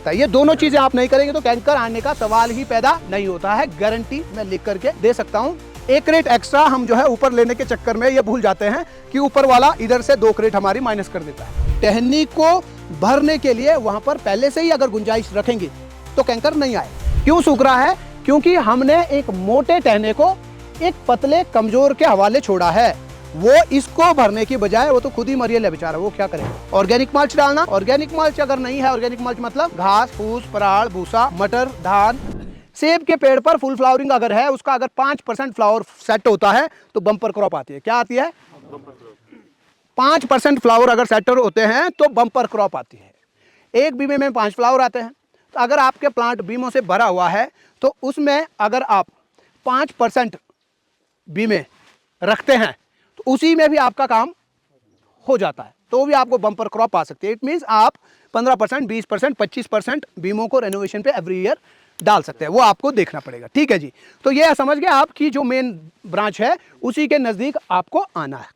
सकता है। ये दोनों चीजें आप नहीं करेंगे तो कैंकर आने का सवाल ही पैदा नहीं होता है, गारंटी मैं लिख करके दे सकता हूँ। एक क्रेट एक्स्ट्रा हम जो है ऊपर लेने के चक्कर में ये भूल जाते हैं कि ऊपर वाला इधर से 2 क्रेट हमारी माइनस कर देता है। टहनी को भरने के लिए वहां पर पहले से ही अगर गुंजाइश रखेंगे तो कैंकर नहीं आए। क्यों सूख रहा है? क्योंकि हमने एक मोटे टहने को एक पतले कमजोर के हवाले छोड़ा है। वो इसको भरने की बजाय वो तो खुद ही मरियल है बेचारा, वो क्या करेगा? ऑर्गेनिक मल्च डालना। ऑर्गेनिक मल्च अगर नहीं है, ऑर्गेनिक मल्च मतलब घास फूस पराल भूसा मटर धान। सेब के पेड़ पर फुल फ्लावरिंग अगर है, उसका अगर 5% फ्लावर सेट होता है तो बम्पर क्रॉप आती है। क्या आती है? 5% फ्लावर अगर सेटर होते हैं तो बम्पर क्रॉप आती है। एक बीमे में 5 फ्लावर आते हैं। तो अगर आपके प्लांट बीमों से भरा हुआ है तो उसमें अगर आप 5% बीमे रखते हैं तो उसी में भी आपका काम हो जाता है, तो भी आपको बम्पर क्रॉप आ सकती है। इट मीन्स आप 15%, 20%, 25% बीमों को रेनोवेशन पे एवरी ईयर डाल सकते हैं। वो आपको देखना पड़ेगा। ठीक है जी। तो ये समझ गए आपकी जो मेन ब्रांच है उसी के नज़दीक आपको आना है।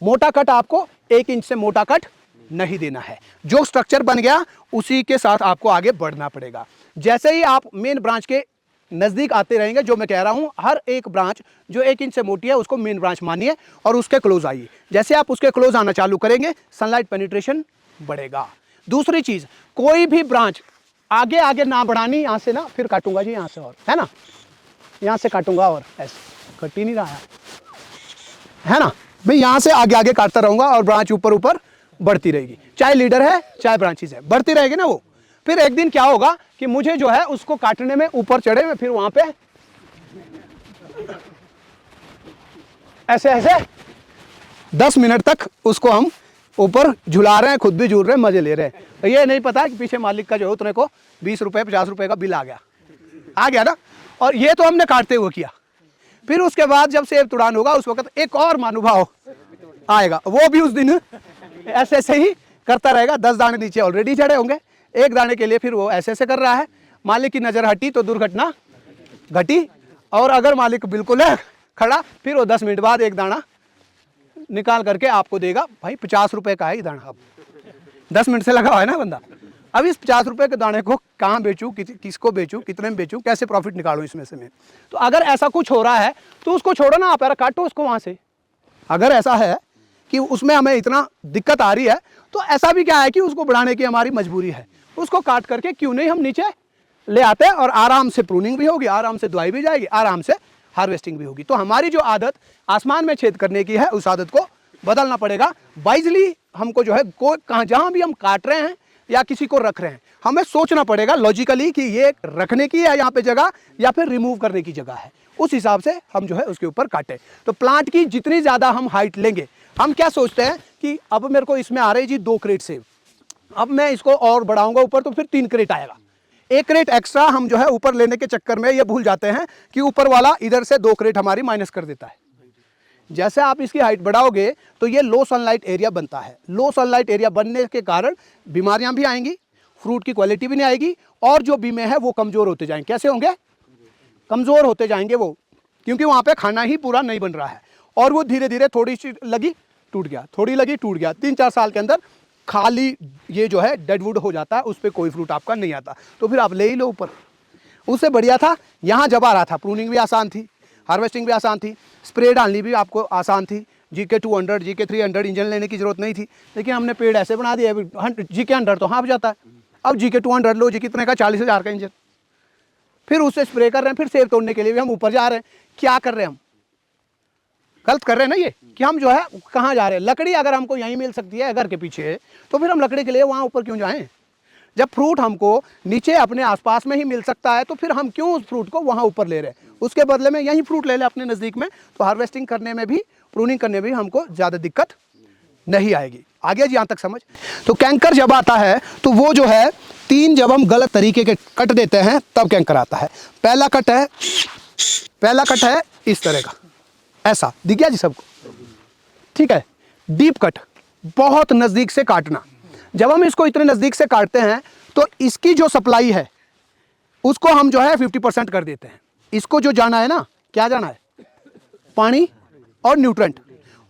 मोटा कट आपको 1 इंच से मोटा कट नहीं देना है। जो स्ट्रक्चर बन गया उसी के साथ आपको आगे बढ़ना पड़ेगा। जैसे ही आप मेन ब्रांच के नज़दीक आते रहेंगे, जो मैं कह रहा हूं, हर एक ब्रांच जो 1 इंच से मोटी है उसको मेन ब्रांच मानिए और उसके क्लोज आइए। जैसे आप उसके क्लोज आना चालू करेंगे सनलाइट पेनिट्रेशन बढ़ेगा। दूसरी चीज़, कोई भी ब्रांच आगे आगे ना बढ़ानी। यहाँ से ना फिर काटूंगा जी, यहाँ से और है ना, यहाँ से काटूंगा और ऐसे कट ही नहीं रहा है ना भाई। यहाँ से आगे आगे काटता रहूंगा और ब्रांच ऊपर ऊपर बढ़ती रहेगी। चाहे लीडर है चाहे ब्रांचेस है, बढ़ती रहेगी ना वो। फिर एक दिन क्या होगा कि मुझे जो है उसको काटने में ऊपर चढ़े में फिर वहां पे ऐसे ऐसे 10 मिनट तक उसको हम ऊपर झुला रहे हैं, खुद भी झूल रहे हैं, मजे ले रहे हैं। तो ये नहीं पता कि पीछे मालिक का जो है उतने को 20 रुपए 50 रुपए का बिल आ गया ना। और ये तो हमने काटते हुए किया। फिर उसके बाद जब सेब तुड़ान होगा उस वक्त एक और महानुभाव आएगा, वो भी उस दिन ऐसे ऐसे ही करता रहेगा। 10 दाने नीचे ऑलरेडी चढ़े होंगे, एक दाने के लिए फिर वो ऐसे ऐसे कर रहा है। मालिक की नज़र हटी तो दुर्घटना घटी, और अगर मालिक बिल्कुल है खड़ा फिर वो 10 मिनट बाद एक दाना निकाल करके आपको देगा। भाई 50 रुपए का है ये दाना, अब 10 मिनट से लगा हुआ है ना बंदा। अब इस 50 रुपए के दाने को कहाँ बेचूँ, किसको बेचूँ, कितने में बेचूँ, कैसे प्रॉफिट निकालूँ इसमें से मैं? तो अगर ऐसा कुछ हो रहा है तो उसको छोड़ो ना, आप यार काटो उसको वहाँ से। अगर ऐसा है कि उसमें हमें इतना दिक्कत आ रही है तो ऐसा भी क्या है कि उसको बढ़ाने की हमारी मजबूरी है, उसको काट करके क्यों नहीं हम नीचे ले आते हैं और आराम से प्रूनिंग भी होगी, आराम से दवाई भी जाएगी, आराम से हार्वेस्टिंग भी होगी। तो हमारी जो आदत आसमान में छेद करने की है उस आदत को बदलना पड़ेगा। वाइजली हमको जो है कहाँ जहाँ भी हम काट रहे हैं या किसी को रख रहे हैं, हमें सोचना पड़ेगा लॉजिकली कि ये रखने की है यहाँ पे जगह या फिर रिमूव करने की जगह है। उस हिसाब से हम जो है उसके ऊपर काटें। तो प्लांट की जितनी ज़्यादा हम हाइट लेंगे, हम क्या सोचते हैं कि अब मेरे को इसमें आ रही जी 2 क्रेट सेब, अब मैं इसको और बढ़ाऊंगा ऊपर तो फिर 3 क्रेट आएगा। 1 क्रेट एक्स्ट्रा हम जो है ऊपर लेने के चक्कर में ये भूल जाते हैं कि ऊपर वाला इधर से 2 क्रेट हमारी माइनस कर देता है। जैसे आप इसकी हाइट बढ़ाओगे तो ये लो सनलाइट एरिया बनता है। लो सनलाइट एरिया बनने के कारण बीमारियां भी आएंगी, फ्रूट की क्वालिटी भी नहीं आएगी, और जो बीमे हैं वो कमज़ोर होते जाएंगे। कैसे होंगे? कमज़ोर होते जाएंगे वो, क्योंकि वहाँ पे खाना ही पूरा नहीं बन रहा है। और वो धीरे धीरे थोड़ी सी लगी टूट गया, थोड़ी लगी टूट गया, 3-4 साल के अंदर खाली ये जो है डेडवुड हो जाता है, उस पर कोई फ्रूट आपका नहीं आता। तो फिर आप ले ही लो ऊपर। उससे बढ़िया था यहाँ जब आ रहा था, प्रूनिंग भी आसान थी, हार्वेस्टिंग भी आसान थी, स्प्रे डालनी भी आपको आसान थी। GK 200 GK 300 इंजन लेने की जरूरत नहीं थी। लेकिन हमने पेड़ ऐसे बना दिया, GK 100 तो हाँफ जाता है। अब GK 200 लो जी, कितने का? 40,000 का इंजन। फिर उससे स्प्रे कर रहे हैं, फिर सेब तोड़ने के लिए भी हम ऊपर जा रहे हैं। क्या कर रहे हैं हम? गलत कर रहे हैं ना ये, कि हम जो है कहाँ जा रहे हैं? लकड़ी अगर हमको यहीं मिल सकती है घर के पीछे, तो फिर हम लकड़ी के लिए वहाँ ऊपर क्यों जाएं? जब फ्रूट हमको नीचे अपने आसपास में ही मिल सकता है तो फिर हम क्यों उस फ्रूट को वहाँ ऊपर ले रहे हैं? उसके बदले में यहीं फ्रूट ले लें अपने नज़दीक में, तो हार्वेस्टिंग करने में भी, प्रूनिंग करने में भी हमको ज़्यादा दिक्कत नहीं आएगी। आगे जी यहाँ तक समझ? तो कैंकर जब आता है तो वो जो है 3 जब हम गलत तरीके के कट देते हैं तब कैंकर आता है। पहला कट है इस तरह का, ऐसा दिख गया जी सबको? ठीक है। डीप कट, बहुत नज़दीक से काटना। जब हम इसको इतने नज़दीक से काटते हैं तो इसकी जो सप्लाई है उसको हम जो है 50% कर देते हैं। इसको जो जाना है ना, क्या जाना है? पानी और न्यूट्रेंट।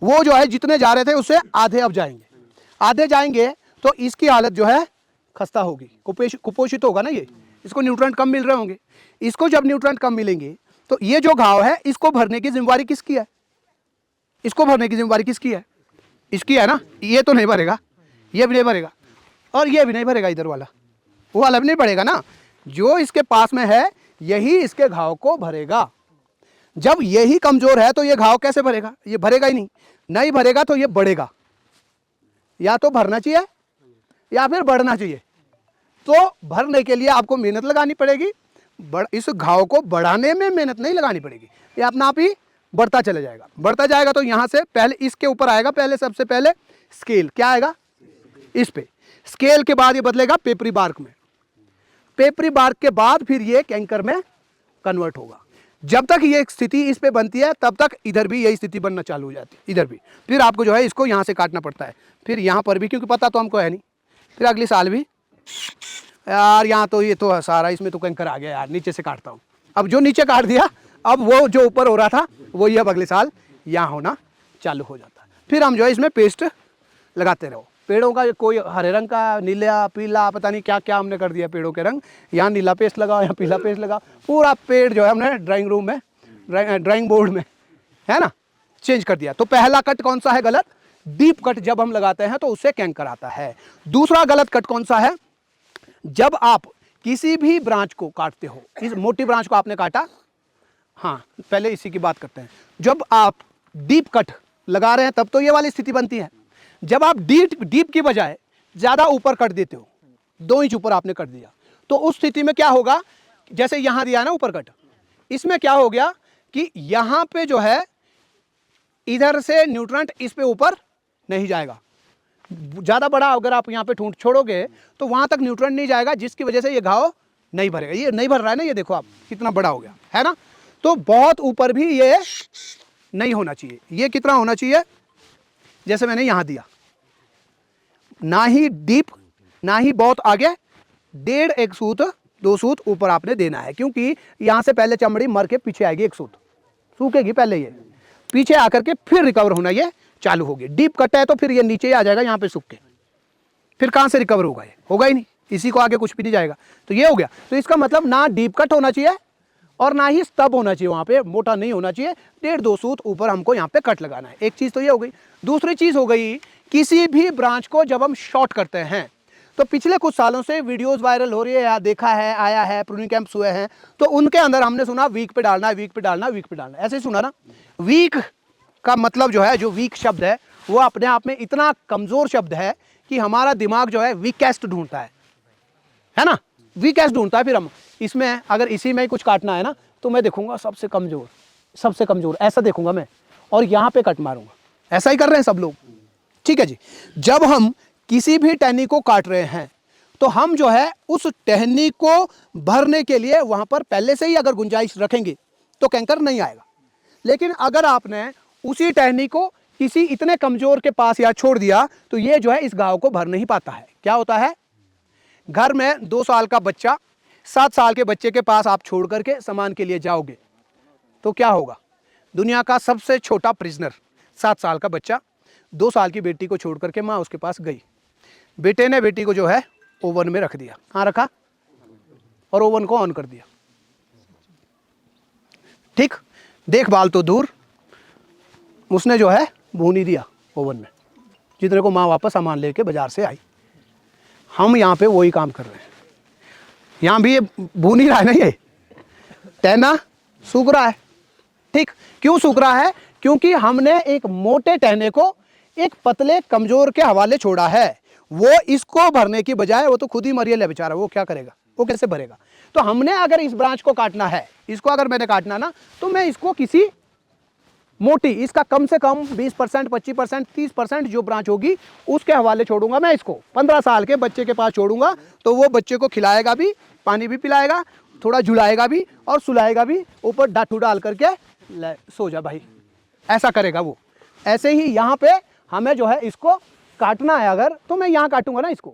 वो जो है जितने जा रहे थे उससे आधे अब जाएंगे, आधे जाएंगे तो इसकी हालत जो है खस्ता होगी, कुपोषित होगा ना, ये इसको न्यूट्रेंट कम मिल रहे होंगे। इसको जब न्यूट्रेंट कम मिलेंगे तो ये जो घाव है इसको भरने की जिम्मेवारी किसकी है? इसको भरने की जिम्मेवारी किसकी है? इसकी है ना। ये तो नहीं भरेगा, ये भी नहीं भरेगा और ये भी नहीं भरेगा, इधर वाला वो वाला भी नहीं भरेगा ना। जो इसके पास में है यही इसके घाव को भरेगा। जब यही कमजोर है तो ये घाव कैसे भरेगा? ये भरेगा ही नहीं। नहीं भरेगा तो ये बढ़ेगा, या तो भरना चाहिए या फिर बढ़ना चाहिए। तो भरने के लिए आपको मेहनत लगानी पड़ेगी, इस घाव को बढ़ाने में मेहनत नहीं लगानी पड़ेगी, ये अपना आप ही बढ़ता चला जाएगा। बढ़ता जाएगा तो यहाँ से पहले इसके ऊपर आएगा, पहले सबसे पहले स्केल, क्या आएगा इस पे, स्केल के बाद ये बदलेगा पेपरी बार्क में, पेपरी बार्क के बाद फिर ये कैंकर में कन्वर्ट होगा। जब तक ये स्थिति इस पे बनती है तब तक इधर भी यही स्थिति बनना चालू हो जाती है, इधर भी। फिर आपको जो है इसको यहाँ से काटना पड़ता है, फिर यहाँ पर भी, क्योंकि पता तो हमको है नहीं, फिर अगले साल भी। यार यहाँ तो ये तो सारा इसमें तो कैंकर आ गया यार, नीचे से काटता हूँ। अब जो नीचे काट दिया, अब वो जो ऊपर हो रहा था वो ये अब अगले साल यहाँ होना चालू हो जाता है। फिर हम जो है इसमें पेस्ट लगाते रहो। पेड़ों का कोई हरे रंग का, नीला, पीला, पता नहीं क्या क्या हमने कर दिया पेड़ों के रंग। यहाँ नीला पेस्ट लगाओ, यहाँ पीला पेस्ट लगाओ, पूरा पेड़ जो है हमने ड्राइंग रूम में, ड्राइंग बोर्ड में, है ना, चेंज कर दिया। तो पहला कट कौन सा है गलत? डीप कट जब हम लगाते हैं तो उससे कैंकर आता है। दूसरा गलत कट कौन सा है? जब आप किसी भी ब्रांच को काटते हो, इस मोटी ब्रांच को आपने काटा, हाँ पहले इसी की बात करते हैं। जब आप डीप कट लगा रहे हैं तब तो ये वाली स्थिति बनती है। जब आप डीप की बजाय ज़्यादा ऊपर कट देते हो, 2 इंच ऊपर आपने कट दिया, तो उस स्थिति में क्या होगा, जैसे यहाँ दिया ना ऊपर कट, इसमें क्या हो गया कि यहाँ पे जो है इधर से न्यूट्रेंट इस पे ऊपर नहीं जाएगा। ज़्यादा बड़ा अगर आप यहाँ पे ठूंठ छोड़ोगे तो वहाँ तक न्यूट्रेंट नहीं जाएगा, जिसकी वजह से ये घाव नहीं भरेगा। ये नहीं भर रहा है ना, ये देखो आप कितना बड़ा हो गया है ना। तो बहुत ऊपर भी ये नहीं होना चाहिए। ये कितना होना चाहिए, जैसे मैंने यहाँ दिया, ना ही डीप ना ही बहुत आगे, 1.5 एक सूत 2 सूत ऊपर आपने देना है, क्योंकि यहाँ से पहले चमड़ी मर के पीछे आएगी, 1 सूत सूखेगी पहले, ये पीछे आकर के फिर रिकवर होना ये चालू होगी। डीप कट है तो फिर ये नीचे ही आ जाएगा यहाँ पे सूख के, फिर कहाँ से रिकवर होगा? ये होगा ही नहीं, इसी को आगे कुछ भी नहीं जाएगा। तो ये हो गया। तो इसका मतलब ना डीप कट होना चाहिए और ना ही स्टब होना चाहिए, वहाँ पे मोटा नहीं होना चाहिए। 1.5-2 सूत ऊपर हमको यहाँ पे कट लगाना है। एक चीज़ तो ये हो गई। दूसरी चीज़ हो गई, किसी भी ब्रांच को जब हम शॉर्ट करते हैं, तो पिछले कुछ सालों से वीडियोस वायरल हो रही है या देखा है, आया है, प्रूनिंग कैंप्स हुए हैं, तो उनके अंदर हमने सुना वीक पे डालना है, वीक पे डालना है, वीक पे डालना है, ऐसे ही सुना ना। वीक का मतलब जो है, जो वीक शब्द है वो अपने आप में इतना कमज़ोर शब्द है कि हमारा दिमाग जो है वीकेस्ट ढूंढता है ना, वीकेस्ट ढूंढता है। फिर हम इसमें अगर इसी में ही कुछ काटना है ना, तो मैं देखूंगा सबसे कमज़ोर, सबसे कमज़ोर ऐसा देखूंगा मैं, और यहाँ पे कट मारूंगा। ऐसा ही कर रहे हैं सब लोग, ठीक है जी। जब हम किसी भी टहनी को काट रहे हैं तो हम जो है उस टहनी को भरने के लिए वहाँ पर पहले से ही अगर गुंजाइश रखेंगे तो कैंकर नहीं आएगा। लेकिन अगर आपने उसी टहनी को किसी इतने कमज़ोर के पास या छोड़ दिया तो ये जो है इस घाव को भर नहीं पाता है। क्या होता है, घर में 2 साल का बच्चा 7 साल के बच्चे के पास आप छोड़ करके सामान के लिए जाओगे तो क्या होगा? दुनिया का सबसे छोटा प्रिजनर 7 साल का बच्चा 2 साल की बेटी को छोड़ करके माँ उसके पास गई, बेटे ने बेटी को जो है ओवन में रख दिया, कहाँ रखा, और ओवन को ऑन कर दिया, ठीक, देखभाल तो दूर, उसने जो है भून ही दिया ओवन में, जितने को माँ वापस सामान लेके बाजार से आई। हम यहाँ पे वही काम कर रहे हैं। यहाँ भी ये भून ही रहा है ना, ये टहना सूख रहा है, ठीक। क्यों सूख रहा है? क्योंकि हमने एक मोटे टहने को एक पतले कमजोर के हवाले छोड़ा है। वो इसको भरने की बजाय वो तो खुद ही मरियल है बेचारा, वो क्या करेगा, वो कैसे भरेगा? तो हमने अगर इस ब्रांच को काटना है, इसको अगर मैंने काटना ना, तो मैं इसको किसी मोटी, इसका कम से कम 20%, 25%, 30% जो ब्रांच होगी उसके हवाले छोड़ूंगा। मैं इसको 15 साल के बच्चे के पास छोड़ूंगा, तो वो बच्चे को खिलाएगा भी, पानी भी पिलाएगा, थोड़ा झुलाएगा भी और सुलाएगा भी, ऊपर डाठू डाल करके सो जा भाई, ऐसा करेगा वो। ऐसे ही यहाँ पे हमें जो है इसको काटना है अगर, तो मैं यहाँ काटूंगा ना इसको,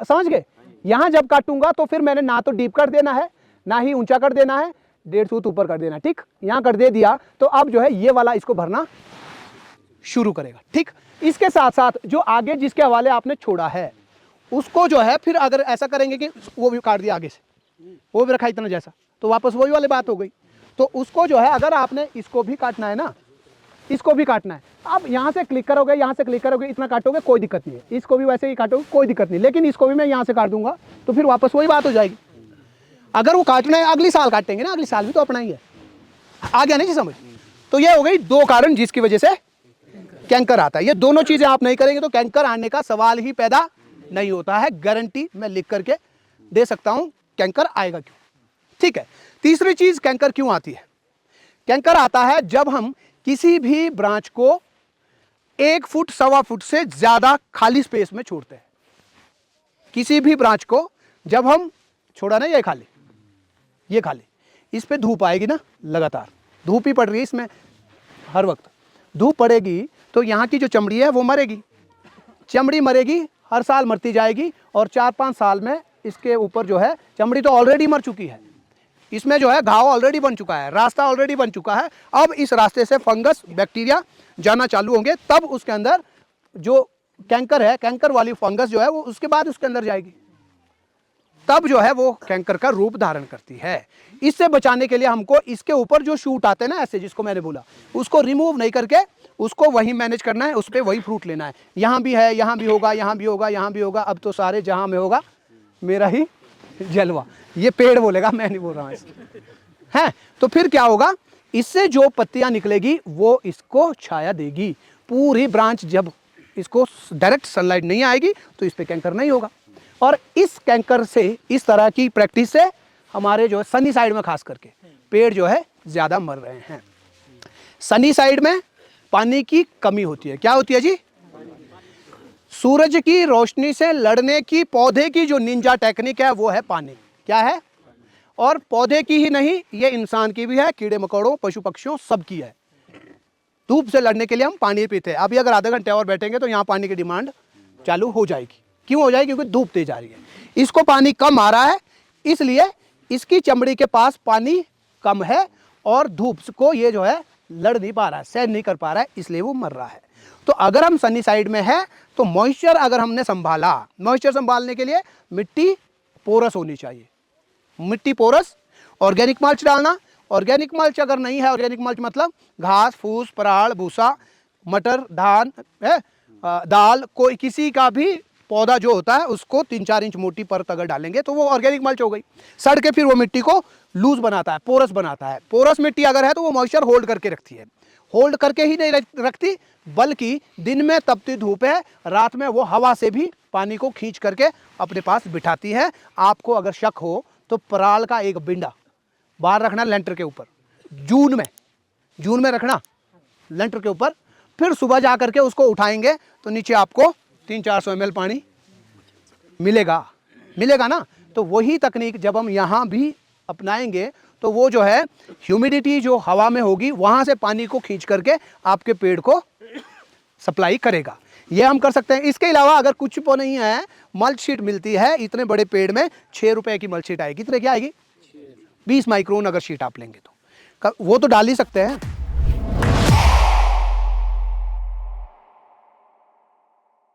समझ गए? यहाँ जब काटूंगा तो फिर मैंने ना तो डीप कर देना है ना ही ऊंचा कर देना है, 1.5 सूत ऊपर कर देना, ठीक। यहाँ कर दे दिया तो अब जो है ये वाला इसको भरना शुरू करेगा, ठीक। इसके साथ साथ जो आगे जिसके हवाले आपने छोड़ा है उसको जो है फिर अगर ऐसा करेंगे कि वो भी काट दिया आगे से, वो भी रखा इतना जैसा, तो वापस वही वाली बात हो गई। तो उसको जो है अगर आपने इसको भी काटना है ना, इसको भी काटना है, अब यहाँ से क्लिक करोगे, यहाँ से क्लिक करोगे, इतना काटोगे कोई दिक्कत नहीं है, इसको भी वैसे ही काटोगे कोई दिक्कत नहीं, लेकिन इसको भी मैं यहाँ से काट दूंगा तो फिर वापस वही बात हो जाएगी। अगर वो काटना है अगली साल काटेंगे ना, अगली साल भी तो अपना ही है। आ गया नहीं जी समझ? तो ये हो गई दो कारण जिसकी वजह से कैंकर आता है। ये दोनों चीजें आप नहीं करेंगे तो कैंकर आने का सवाल ही पैदा नहीं होता है। गारंटी मैं लिख करके दे सकता हूं कैंकर आएगा क्यों। ठीक है, तीसरी चीज कैंकर क्यों आती है? कैंकर आता है जब हम किसी भी ब्रांच को 1 फुट सवा फुट से ज्यादा खाली स्पेस में छोड़ते हैं। किसी भी ब्रांच को जब हम छोड़ा ना, ये खाली, ये खाली, इस पे धूप आएगी ना, लगातार धूप ही पड़ रही है इसमें, हर वक्त धूप पड़ेगी तो यहाँ की जो चमड़ी है वो मरेगी, चमड़ी मरेगी, हर साल मरती जाएगी और 4-5 साल में इसके ऊपर जो है चमड़ी तो ऑलरेडी मर चुकी है, इसमें जो है घाव ऑलरेडी बन चुका है, रास्ता ऑलरेडी बन चुका है। अब इस रास्ते से फंगस बैक्टीरिया जाना चालू होंगे, तब उसके अंदर जो कैंकर है, कैंकर वाली फंगस जो है वो उसके बाद उसके अंदर जाएगी, तब जो है वो कैंकर का रूप धारण करती है। इससे बचाने के लिए हमको इसके ऊपर जो शूट आते हैं ना ऐसे, जिसको मैंने बोला, उसको रिमूव नहीं करके उसको वही मैनेज करना है, उस पर वही फ्रूट लेना है। यहाँ भी है, यहाँ भी होगा, यहाँ भी होगा, यहाँ भी होगा, अब तो सारे जहाँ में होगा मेरा ही जलवा, ये पेड़ बोलेगा, मैं नहीं बोल रहा हूँ है। तो फिर क्या होगा, इससे जो पत्तियां निकलेगी वो इसको छाया देगी पूरी ब्रांच। जब इसको डायरेक्ट सनलाइट नहीं आएगी तो इस पे कैंकर नहीं होगा। और इस कैंकर से, इस तरह की प्रैक्टिस से हमारे जो सनी साइड में खास करके पेड़ जो है ज़्यादा मर रहे हैं। सनी साइड में पानी की कमी होती है। क्या होती है जी? सूरज की रोशनी से लड़ने की पौधे की जो निंजा टेक्निक है वो है पानी। क्या है? और पौधे की ही नहीं, ये इंसान की भी है, कीड़े मकोड़ों, पशु पक्षियों, सबकी है। धूप से लड़ने के लिए हम पानी पीते हैं। अभी अगर आधे घंटे और बैठेंगे तो यहाँ पानी की डिमांड चालू हो जाएगी। क्यों हो जाएगी? क्योंकि धूप तेज आ रही है, इसको पानी कम आ रहा है, इसलिए इसकी चमड़ी के पास पानी कम है और धूप को ये जो है लड़ नहीं पा रहा है, सहन नहीं कर पा रहा है, इसलिए वो मर रहा है। तो अगर हम सनी साइड में है तो मॉइस्चर अगर हमने संभाला, मॉइस्चर संभालने के लिए मिट्टी पोरस होनी चाहिए। मिट्टी पोरस, ऑर्गेनिक मल्च डालना। ऑर्गेनिक मल्च अगर नहीं है, ऑर्गेनिक मल्च मतलब घास फूस, पराल, भूसा, मटर, धान, दाल, कोई किसी का भी पौधा जो होता है उसको 3-4 इंच मोटी परत अगर डालेंगे तो वो ऑर्गेनिक मल्च हो गई। सड़ के फिर वो मिट्टी को लूज बनाता है, पोरस बनाता है। पोरस मिट्टी अगर है तो वो मॉइस्चर होल्ड करके रखती है। होल्ड करके ही नहीं रखती, बल्कि दिन में तपती धूप है, रात में वो हवा से भी पानी को खींच करके अपने पास बिठाती है। आपको अगर शक हो तो पराल का एक बिंडा बाहर रखना लेंटर के ऊपर, जून में रखना लेंटर के ऊपर, फिर सुबह जा करके उसको उठाएंगे तो नीचे आपको 300-400 ml पानी मिलेगा ना। तो वही तकनीक जब हम यहाँ भी अपनाएंगे तो वो जो है ह्यूमिडिटी जो हवा में होगी वहाँ से पानी को खींच करके आपके पेड़ को सप्लाई करेगा। ये हम कर सकते हैं। इसके अलावा अगर कुछ वो नहीं है, मल्च शीट मिलती है इतने बड़े पेड़ में, 6 रुपए की मल्च शीट आएगी। कितने की आएगी? 20 माइक्रोन अगर शीट आप लेंगे तो वो तो डाल ही सकते हैं।